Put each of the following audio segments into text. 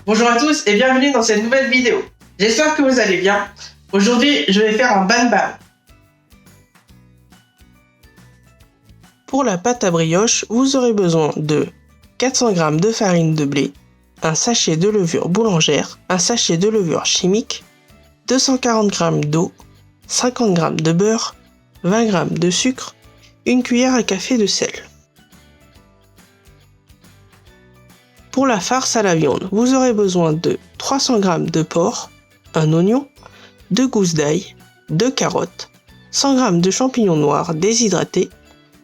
Bonjour à tous et bienvenue dans cette nouvelle vidéo. J'espère que vous allez bien. Aujourd'hui, je vais faire un bam-bam. Pour la pâte à brioche, vous aurez besoin de 400 g de farine de blé, un sachet de levure boulangère, un sachet de levure chimique, 240 g d'eau, 50 g de beurre, 20 g de sucre, une cuillère à café de sel. Pour la farce à la viande, vous aurez besoin de 300 g de porc, un oignon, 2 gousses d'ail, 2 carottes, 100 g de champignons noirs déshydratés,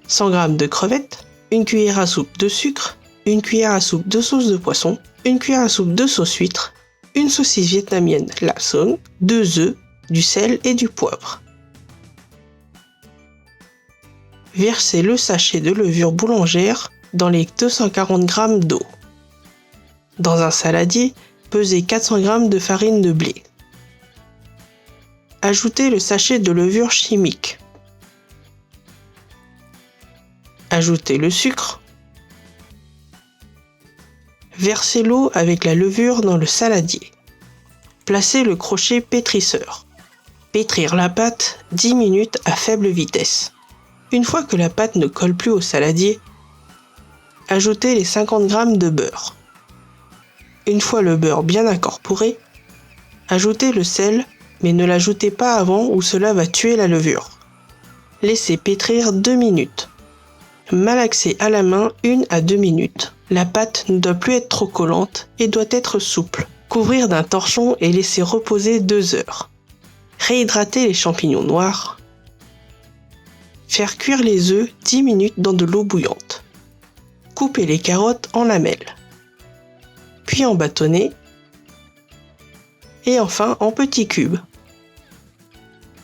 100 g de crevettes, une cuillère à soupe de sucre, une cuillère à soupe de sauce de poisson, une cuillère à soupe de sauce huître, une saucisse vietnamienne lap song, 2 œufs, du sel et du poivre. Versez le sachet de levure boulangère dans les 240 g d'eau. Dans un saladier, pesez 400 g de farine de blé. Ajoutez le sachet de levure chimique. Ajoutez le sucre. Versez l'eau avec la levure dans le saladier. Placez le crochet pétrisseur. Pétrir la pâte 10 minutes à faible vitesse. Une fois que la pâte ne colle plus au saladier, ajoutez les 50 g de beurre. Une fois le beurre bien incorporé, ajoutez le sel, mais ne l'ajoutez pas avant ou cela va tuer la levure. Laissez pétrir 2 minutes. Malaxez à la main 1 à 2 minutes. La pâte ne doit plus être trop collante et doit être souple. Couvrir d'un torchon et laisser reposer 2 heures. Réhydrater les champignons noirs. Faire cuire les œufs 10 minutes dans de l'eau bouillante. Couper les carottes en lamelles. Puis en bâtonnets, et enfin en petits cubes.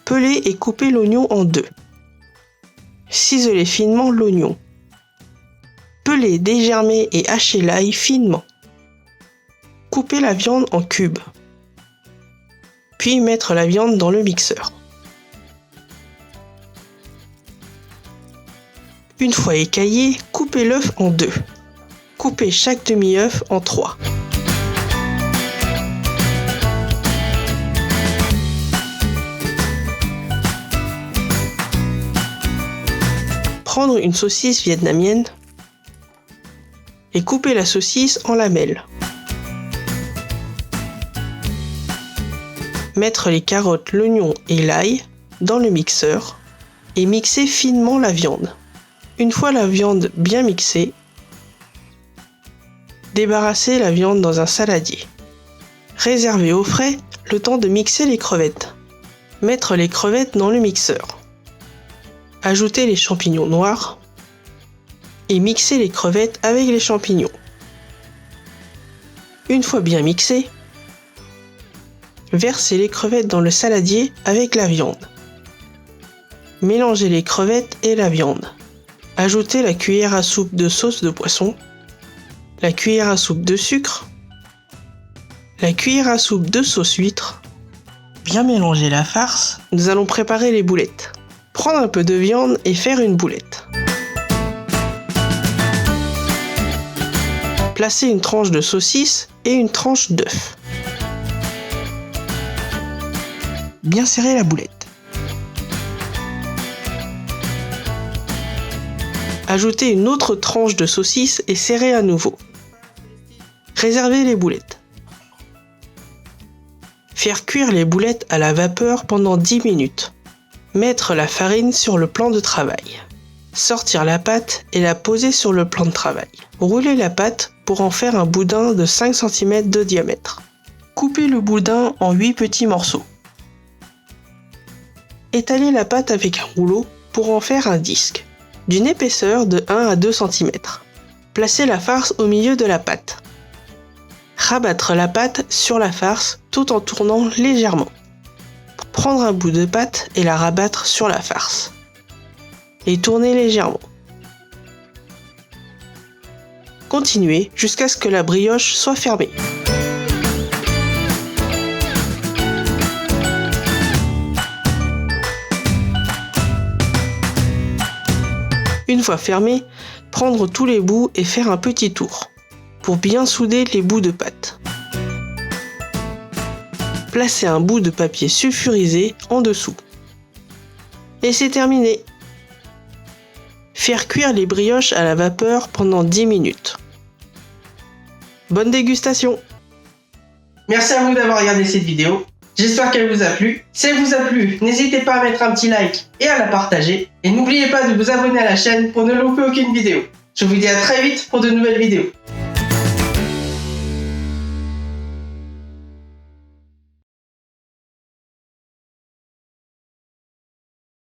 Peler et couper l'oignon en 2. Ciseler finement l'oignon. Peler, dégermer et hacher l'ail finement. Couper la viande en cubes. Puis mettre la viande dans le mixeur. Une fois écaillé, coupez l'œuf en 2. Coupez chaque demi-œuf en 3. Prendre une saucisse vietnamienne et couper la saucisse en lamelles. Mettre les carottes, l'oignon et l'ail dans le mixeur et mixer finement la viande. Une fois la viande bien mixée, débarrassez la viande dans un saladier. Réservez au frais le temps de mixer les crevettes. Mettre les crevettes dans le mixeur. Ajoutez les champignons noirs et mixez les crevettes avec les champignons. Une fois bien mixé, versez les crevettes dans le saladier avec la viande. Mélangez les crevettes et la viande. Ajoutez la cuillère à soupe de sauce de poisson, la cuillère à soupe de sucre, la cuillère à soupe de sauce huître. Bien mélanger la farce, nous allons préparer les boulettes. Prendre un peu de viande et faire une boulette. Placez une tranche de saucisse et une tranche d'œuf. Bien serrer la boulette. Ajoutez une autre tranche de saucisse et serrez à nouveau. Réservez les boulettes. Faire cuire les boulettes à la vapeur pendant 10 minutes. Mettre la farine sur le plan de travail. Sortir la pâte et la poser sur le plan de travail. Rouler la pâte pour en faire un boudin de 5 cm de diamètre. Couper le boudin en 8 petits morceaux. Étaler la pâte avec un rouleau pour en faire un disque, d'une épaisseur de 1 à 2 cm. Placez la farce au milieu de la pâte. Rabattre la pâte sur la farce tout en tournant légèrement. Prendre un bout de pâte et la rabattre sur la farce. Et tourner légèrement. Continuez jusqu'à ce que la brioche soit fermée. Une fois fermée, prendre tous les bouts et faire un petit tour pour bien souder les bouts de pâte. placer un bout de papier sulfurisé en dessous. Et c'est terminé. Faire cuire les brioches à la vapeur pendant 10 minutes. Bonne dégustation! Merci à vous d'avoir regardé cette vidéo. J'espère qu'elle vous a plu. Si elle vous a plu, n'hésitez pas à mettre un petit like et à la partager. Et n'oubliez pas de vous abonner à la chaîne pour ne louper aucune vidéo. Je vous dis à très vite pour de nouvelles vidéos.